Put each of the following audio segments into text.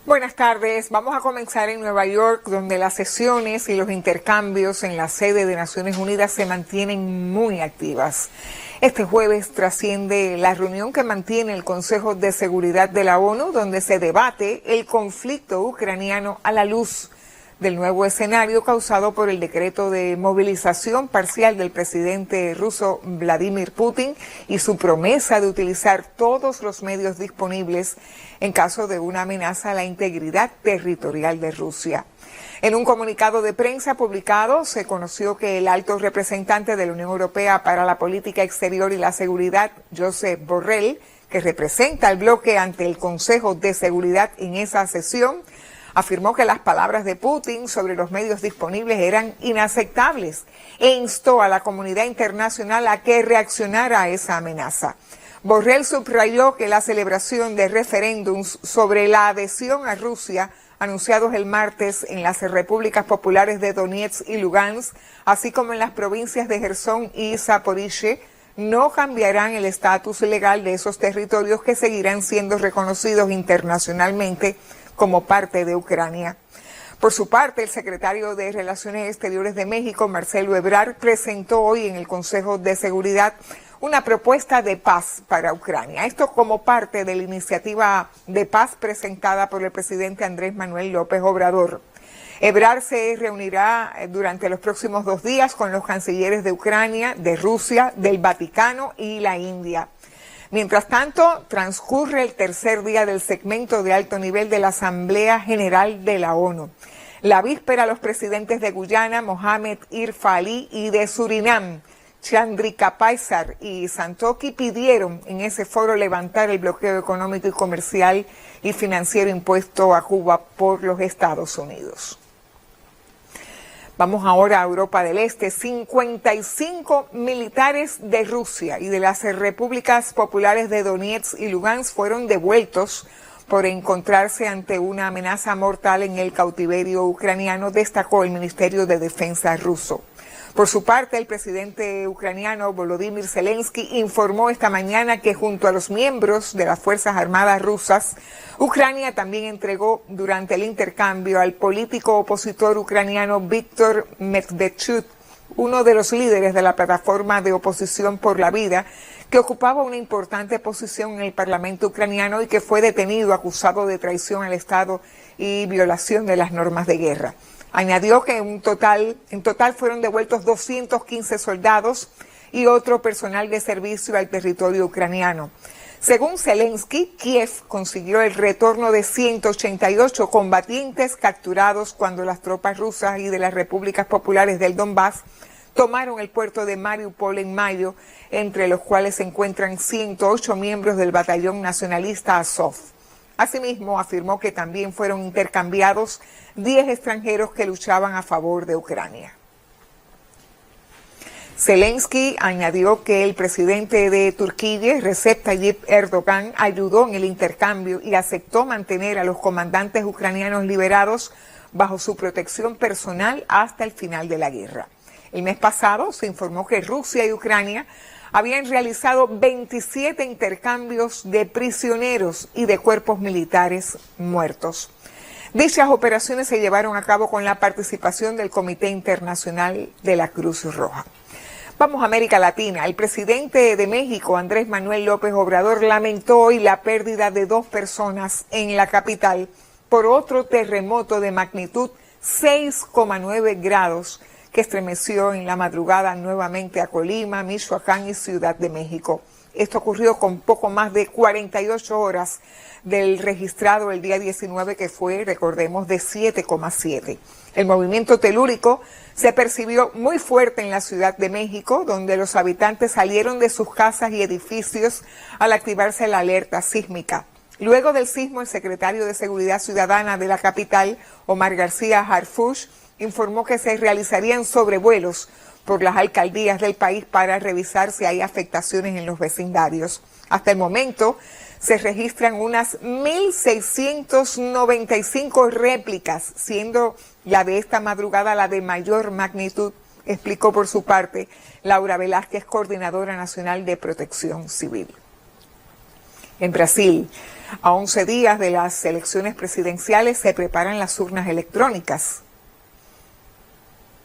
Buenas tardes. Vamos a comenzar en Nueva York, donde las sesiones y los intercambios en la sede de Naciones Unidas se mantienen muy activas. Este jueves trasciende la reunión que mantiene el Consejo de Seguridad de la ONU, donde se debate el conflicto ucraniano a la luz del nuevo escenario causado por el decreto de movilización parcial del presidente ruso Vladimir Putin y su promesa de utilizar todos los medios disponibles en caso de una amenaza a la integridad territorial de Rusia. En un comunicado de prensa publicado se conoció que el alto representante de la Unión Europea para la Política Exterior y la Seguridad, Josep Borrell, que representa al bloque ante el Consejo de Seguridad en esa sesión, afirmó que las palabras de Putin sobre los medios disponibles eran inaceptables e instó a la comunidad internacional a que reaccionara a esa amenaza. Borrell subrayó que la celebración de referéndums sobre la adhesión a Rusia anunciados el martes en las repúblicas populares de Donetsk y Lugansk, así como en las provincias de Jersón y Zaporizhia, no cambiarán el estatus legal de esos territorios que seguirán siendo reconocidos internacionalmente como parte de Ucrania. Por su parte, el secretario de Relaciones Exteriores de México, Marcelo Ebrard, presentó hoy en el Consejo de Seguridad una propuesta de paz para Ucrania. Esto como parte de la iniciativa de paz presentada por el presidente Andrés Manuel López Obrador. Ebrard se reunirá durante los próximos 2 días con los cancilleres de Ucrania, de Rusia, del Vaticano y la India. Mientras tanto, transcurre el tercer día del segmento de alto nivel de la Asamblea General de la ONU. La víspera, los presidentes de Guyana, Mohamed Irfa Ali, y de Surinam, Chandrika Paisar y Santoki, pidieron en ese foro levantar el bloqueo económico y comercial y financiero impuesto a Cuba por los Estados Unidos. Vamos ahora a Europa del Este. 55 militares de Rusia y de las repúblicas populares de Donetsk y Lugansk fueron devueltos por encontrarse ante una amenaza mortal en el cautiverio ucraniano, destacó el Ministerio de Defensa ruso. Por su parte, el presidente ucraniano Volodymyr Zelensky informó esta mañana que junto a los miembros de las Fuerzas Armadas rusas, Ucrania también entregó durante el intercambio al político opositor ucraniano Viktor Medvedchuk, uno de los líderes de la plataforma de oposición por la vida, que ocupaba una importante posición en el Parlamento ucraniano y que fue detenido acusado de traición al Estado y violación de las normas de guerra. Añadió que en total fueron devueltos 215 soldados y otro personal de servicio al territorio ucraniano. Según Zelensky, Kiev consiguió el retorno de 188 combatientes capturados cuando las tropas rusas y de las repúblicas populares del Donbass tomaron el puerto de Mariupol en mayo, entre los cuales se encuentran 108 miembros del batallón nacionalista Azov. Asimismo, afirmó que también fueron intercambiados 10 extranjeros que luchaban a favor de Ucrania. Zelensky añadió que el presidente de Turquía, Recep Tayyip Erdogan, ayudó en el intercambio y aceptó mantener a los comandantes ucranianos liberados bajo su protección personal hasta el final de la guerra. El mes pasado se informó que Rusia y Ucrania habían realizado 27 intercambios de prisioneros y de cuerpos militares muertos. Dichas operaciones se llevaron a cabo con la participación del Comité Internacional de la Cruz Roja. Vamos a América Latina. El presidente de México, Andrés Manuel López Obrador, lamentó hoy la pérdida de 2 personas en la capital por otro terremoto de magnitud 6,9 grados que estremeció en la madrugada nuevamente a Colima, Michoacán y Ciudad de México. Esto ocurrió con poco más de 48 horas del registrado el día 19, que fue, recordemos, de 7,7. El movimiento telúrico se percibió muy fuerte en la Ciudad de México, donde los habitantes salieron de sus casas y edificios al activarse la alerta sísmica. Luego del sismo, el secretario de Seguridad Ciudadana de la capital, Omar García Harfuch, informó que se realizarían sobrevuelos por las alcaldías del país para revisar si hay afectaciones en los vecindarios. Hasta el momento se registran unas 1.695 réplicas, siendo la de esta madrugada la de mayor magnitud, explicó por su parte Laura Velázquez, coordinadora nacional de Protección Civil. En Brasil, A 11 días de las elecciones presidenciales se preparan las urnas electrónicas.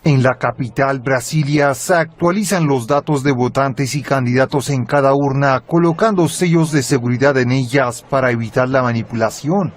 En la capital, Brasilia, se actualizan los datos de votantes y candidatos en cada urna, colocando sellos de seguridad en ellas para evitar la manipulación.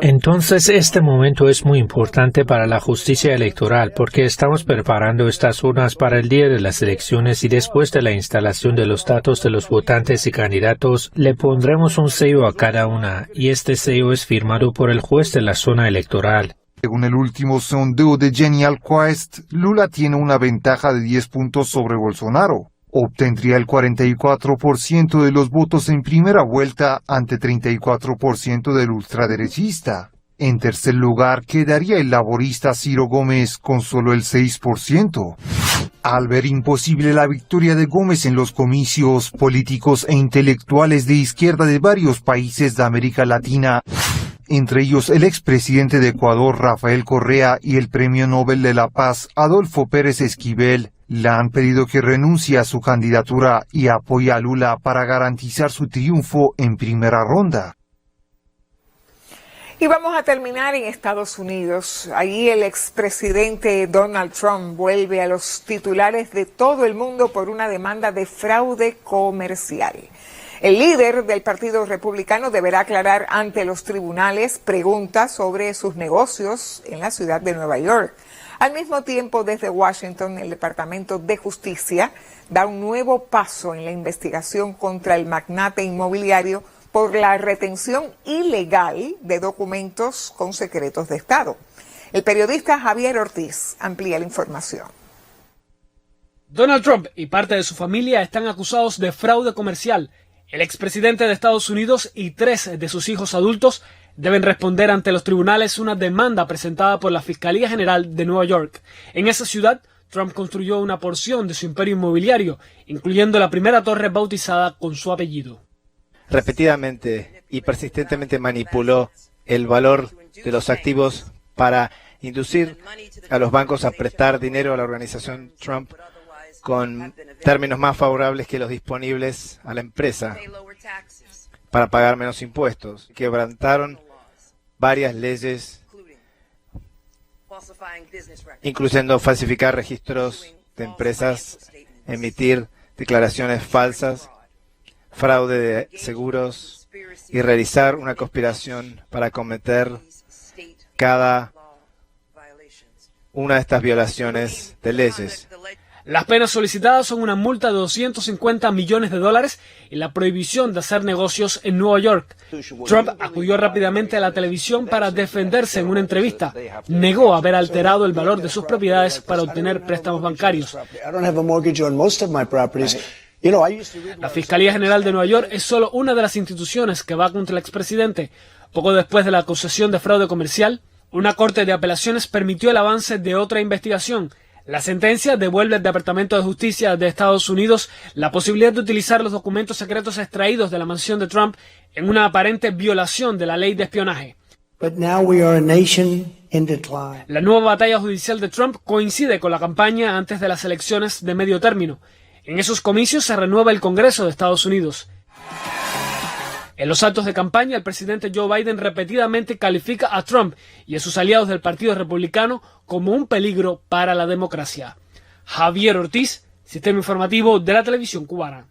Entonces, este momento es muy importante para la justicia electoral porque estamos preparando estas urnas para el día de las elecciones y después de la instalación de los datos de los votantes y candidatos, le pondremos un sello a cada una y este sello es firmado por el juez de la zona electoral. Según el último sondeo de Genial Quest, Lula tiene una ventaja de 10 puntos sobre Bolsonaro. Obtendría el 44% de los votos en primera vuelta ante 34% del ultraderechista. En tercer lugar quedaría el laborista Ciro Gómez con solo el 6%. Al ver imposible la victoria de Gómez en los comicios, políticos e intelectuales de izquierda de varios países de América Latina, entre ellos el expresidente de Ecuador, Rafael Correa, y el Premio Nobel de la Paz, Adolfo Pérez Esquivel, le han pedido que renuncie a su candidatura y apoye a Lula para garantizar su triunfo en primera ronda. Y vamos a terminar en Estados Unidos. Allí el expresidente Donald Trump vuelve a los titulares de todo el mundo por una demanda de fraude comercial. El líder del Partido Republicano deberá aclarar ante los tribunales preguntas sobre sus negocios en la ciudad de Nueva York. Al mismo tiempo, desde Washington, el Departamento de Justicia da un nuevo paso en la investigación contra el magnate inmobiliario por la retención ilegal de documentos con secretos de Estado. El periodista Javier Ortiz amplía la información. Donald Trump y parte de su familia están acusados de fraude comercial. El expresidente de Estados Unidos y 3 de sus hijos adultos deben responder ante los tribunales una demanda presentada por la Fiscalía General de Nueva York. En esa ciudad, Trump construyó una porción de su imperio inmobiliario, incluyendo la primera torre bautizada con su apellido. Repetidamente y persistentemente manipuló el valor de los activos para inducir a los bancos a prestar dinero a la organización Trump con términos más favorables que los disponibles a la empresa para pagar menos impuestos. Quebrantaron varias leyes, incluyendo falsificar registros de empresas, emitir declaraciones falsas, fraude de seguros y realizar una conspiración para cometer cada una de estas violaciones de leyes. Las penas solicitadas son una multa de $250 millones y la prohibición de hacer negocios en Nueva York. Trump acudió rápidamente a la televisión para defenderse en una entrevista. Negó haber alterado el valor de sus propiedades para obtener préstamos bancarios. La Fiscalía General de Nueva York es solo una de las instituciones que va contra el expresidente. Poco después de la acusación de fraude comercial, una corte de apelaciones permitió el avance de otra investigación. La sentencia devuelve al Departamento de Justicia de Estados Unidos la posibilidad de utilizar los documentos secretos extraídos de la mansión de Trump en una aparente violación de la ley de espionaje. La nueva batalla judicial de Trump coincide con la campaña antes de las elecciones de medio término. En esos comicios se renueva el Congreso de Estados Unidos. En los actos de campaña, el presidente Joe Biden repetidamente califica a Trump y a sus aliados del Partido Republicano como un peligro para la democracia. Javier Ortiz, Sistema Informativo de la Televisión Cubana.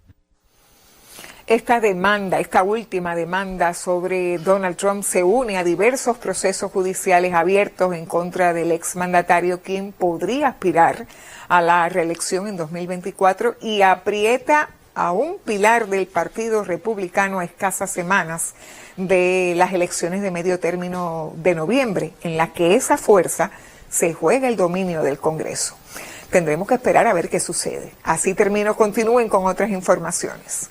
Esta última demanda sobre Donald Trump se une a diversos procesos judiciales abiertos en contra del exmandatario, quien podría aspirar a la reelección en 2024 y aprieta a un pilar del Partido Republicano a escasas semanas de las elecciones de medio término de noviembre, en la que esa fuerza se juega el dominio del Congreso. Tendremos que esperar a ver qué sucede. Así termino. Continúen con otras informaciones.